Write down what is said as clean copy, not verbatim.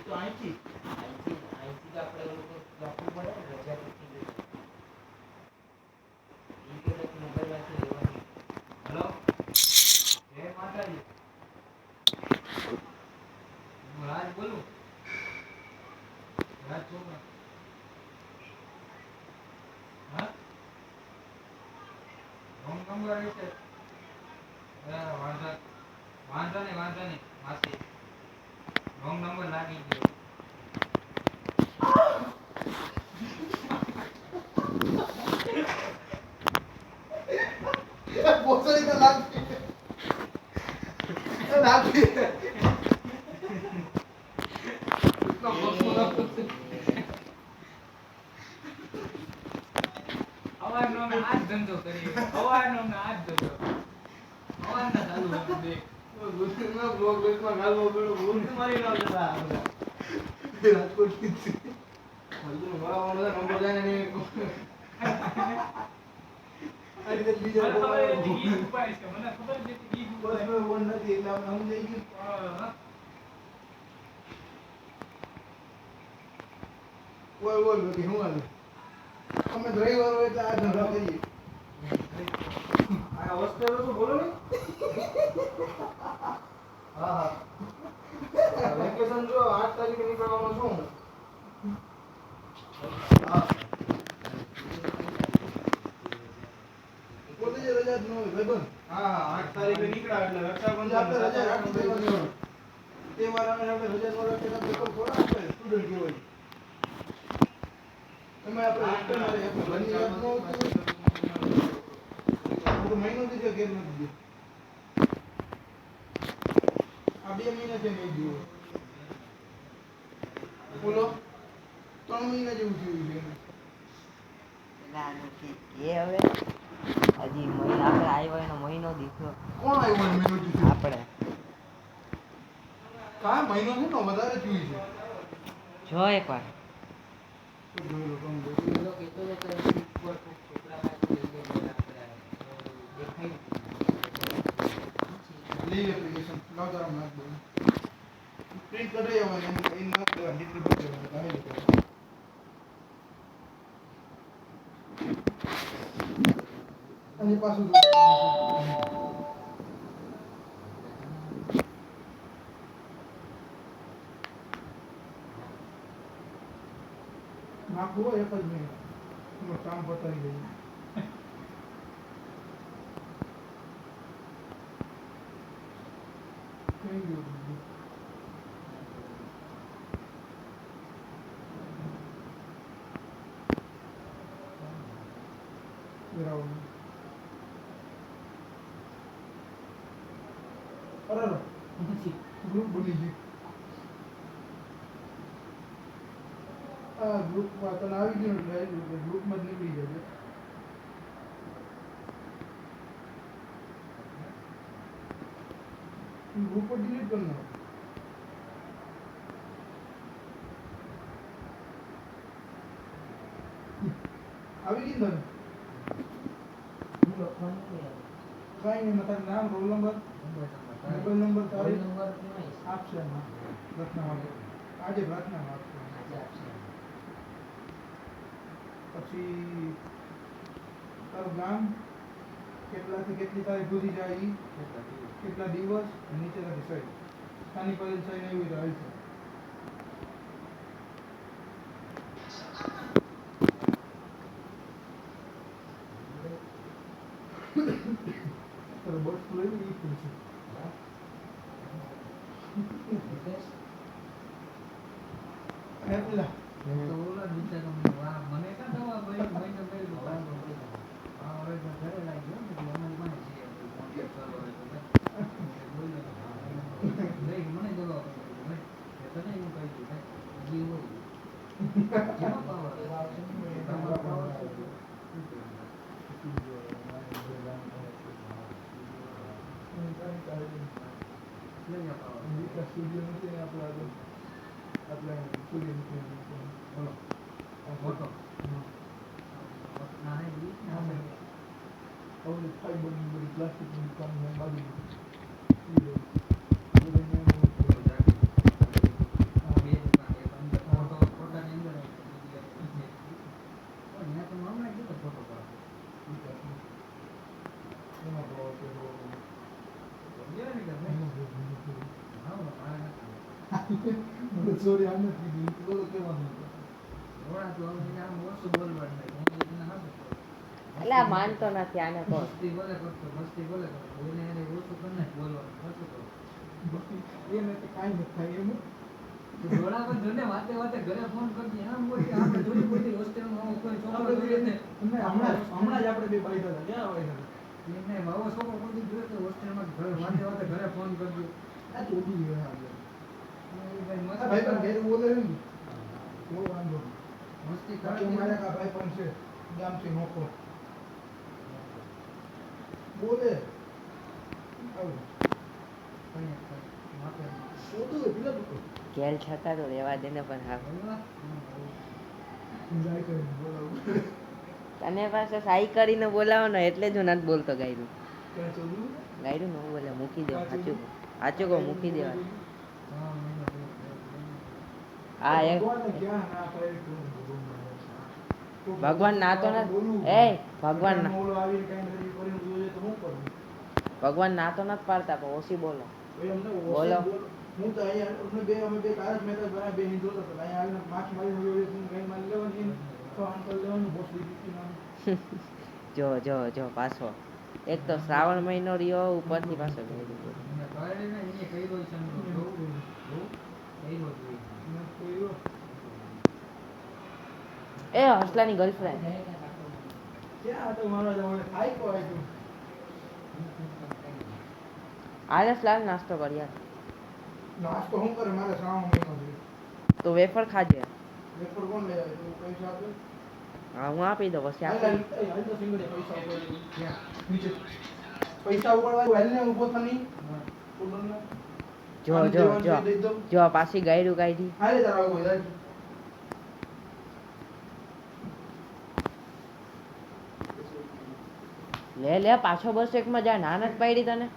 તો અહીંથી તો આપણે લોકો લખવું પડે ને રજા કેટલી મોબાઈલ માંથી લેવાની. હલો જય માતાજી. હું રાજ બોલું. રાજ છોકરા હા રોંગ નંબર છે. વાંધો નહીં માસી રોંગ નંબર લાગી ગયો. પોસડી તો લાગી અવારનો આજ ધંધો કરી અવારનો આજ ધંધો અવારના ચાલુ દે ગુજરાતમાં બ્લોગ માં ગાલવો પડ્યો ભૂલ મારી ના જતા રાજકોટ થી હજુ મારા નંબર જાય ને આ રીતે બીજા મને ખબર હતી ઈ ઉપાય છે મને ખબર હતી ઈ બસ મે વન નથી એટલે આપણે સમજાઈ ગયું. બોલ કે હું હાલે અમે ડ્રાઈવર હોય એટલે આ ધંધો કરીએ. આ હોસ્ટેલ તો બોલો ને. હા વેકેશન જો 8 તારીખે નીકળવાનો છું. હા પોતે જ રજા જ ન હોય ભાઈ. હા 8 તારીખે નીકળ્યા એટલે રક્ષાબંધન આપણે રજા રાખી દેવાની હોય. તહેવાર આવે આપણે રજા ન રાખીએ તો પેપર થોડા આપણે સ્ટુડન્ટ કહેવાય. તમે આપણે હોસ્ટેલ માં રહીએ ઘરની યાદ ન આવતી તો મહિનો થી ઘેર નથી ગયો. આ 2 મહિના છે નહીં ગયો. બોલો 3 મહિના જેવું થયું છે. એ હવે હજી મહિનો આપણે આવ્યો એનો મહિનો દીધો. કોણ આવ્યો મહિનો દીધો? આપણે કા મહિનો છે ને વધારે થયું છે. જો એકવાર જોઈ લો તમે લોકો તો છોકરા લીવ એપ્લિકેશન લાવ તારા નાખ દો. પ્રિન્ટ કરી આવવાની એ નાખ દો ડિગ્રી પર જવાનું કાઈ લો. અને પાછું નાખવું હોય એક જ મિનિટ એનું કામ પતાવી દઈએ. થઈ ગયું બરાબર. અરે ગ્રુપ બની ગયું. આ ગ્રુપમાં તને આવી ગયું એટલે આવી ગયું ગ્રુપમાં જ નીકળી જશે. ગ્રુપ ડિલીટ કરી નાખો. આવી ગઈ ને કાંઈ નહીં તારું નામ રોલ નંબર મોબાઈલ નંબર તારીખ આપશે એમાં પ્રાર્થના માટે આજે પ્રાર્થનામાં આપશે. પછી તારું ગામ કેટલાથી કેટલી તારીખ સુધી જાય એ કેટલા દિવસ નીચે તારી સહી સ્થાનિક પદેલ સહી નહીં હોય તો હાલશે. તારો બસ લઈ ને એ ખુલશે. પેલા તો ઓલા બિચારો મને કા દવા ભાઈ મહિને પહેલું પાછો હા હવે તો ઘરે લાગ્યો ને અમારી પાસે છે કોન્ટેક્ટ ચાલુ હોય તો બોલો નહીં મને દવા ભાઈ તને એવું કહી દઉં ભાઈ જીવ હોય જેમાં પાવર તમારો પાવર સ્ટુડિયો નથી આપણે સ્ટુડિયો બોલો ફોટો ના ફાઈબરની બધી પ્લાસ્ટિકની દુકાન બાજુ બે દુકાન એનો ભાવ છે તો સમજ્યા ને કે ભાઈ? એનો ભાવ નથી. હા, મારે નથી. મને sorry, આમ નથી કીધું. બોલો કહેવાનું હતું. રોડા તો હવે આમ ઓછું બોલવાનું થાય. હું તો તને હાચું કહું. એટલે આ માનતો નથી આને કહો મસ્તી બોલે કરતો, મસ્તી બોલે કરતો. એને ઓછું કરી નાખ બોલવાનું. સાચું કહું. એને તો કાંઈ નથી થાય એમ. તો રોડા પર જોને વાતે વાતે ઘરે ફોન કરતી. આમ બોલી આપણે જોઈ બધી હોસ્ટેલમાં આવો કોઈ છોકરો જોઈએ ને. હમણાં જ આપણે બે બાઈક હતા. ક્યાં બાઈક હતા? એને આવો છોકરો કોઈ દી જોયો તો હોસ્ટેલમાં ઘરે વાતે વાતે ઘરે ફોન કરજો. આ ચોટી ગયો આપણે. એ ભાઈ આ ભાઈ પણ મસ્તી ઘેર બોલે છે ને. બહુ વાંધો નહીં. મસ્તી બાકી કરે અમારે આ ભાઈ પણ છે. ગામથી નોખો. બોલે. આવું. ચોટું હોય, પેલા લોકો. ઘેલ છતાં તો રહેવા દે ને પણ હા જાય કરીને બોલાવું. તને પાસે સાઈ કરીને બોલાવવાનો એટલે જ હું નથી બોલતો ગાયરું ક્યાં ચોટું? ગાયરું ન બોલે મૂકી દે સાચું સાચું કહું મૂકી દેવા આ એક ભગવાનને ક્યાં ના પાડી તું? ભગવાન ના તો બોલવું. નથી એ ભગવાન ના ઓલો આવીને કાંઈ નથી કરીને જોઈએ તો શું કરવું? ભગવાન ના તો નથી પાડતા પણ ઓછી બોલો ભાઈ અમને બોલો. હું તો અહીંયા અમે બે તારક મહેતા બના બે હિન્દુ હતા. અહીંયા આવીને માછ મારીને જોઈએ તો કઈ મારી લેવાની તો અંકલ લેવાનું બોસ દીધી નામ. જો પાછો એક તો શ્રાવણ મહિનો રહ્યો ઉપરથી પાછો ગાયરું બોલે. એ હસલાની ગર્લફ્રેન્ડ ક્યાં હતો મારો જવાનો? આઈકો આઈકો. આલસ લાલ નાસ્તો કર્યા નાસ્તો શું કરે? મારે શ્રાવણ મહિનો છે. તો વેફર ખાજે વેફર કોણ લઈ આવે? તું પૈસા આપે? હા હું આપી દઉં પછી હાલ, આપી હાલ, હાલ તો સિંગડે પૈસા ઉપાડી. નીચે પૈસા ઉપાડવા હાલને ઊભો થની. ઉડનને. જો આમ જો દેવાનું જો છે, દઈ દઉં. જો પાછી ગાયરું કાઢી હાલે તારા આવું હોય, હાલ. લે પાછો બસ એકમાં જા નાનક પાડી તને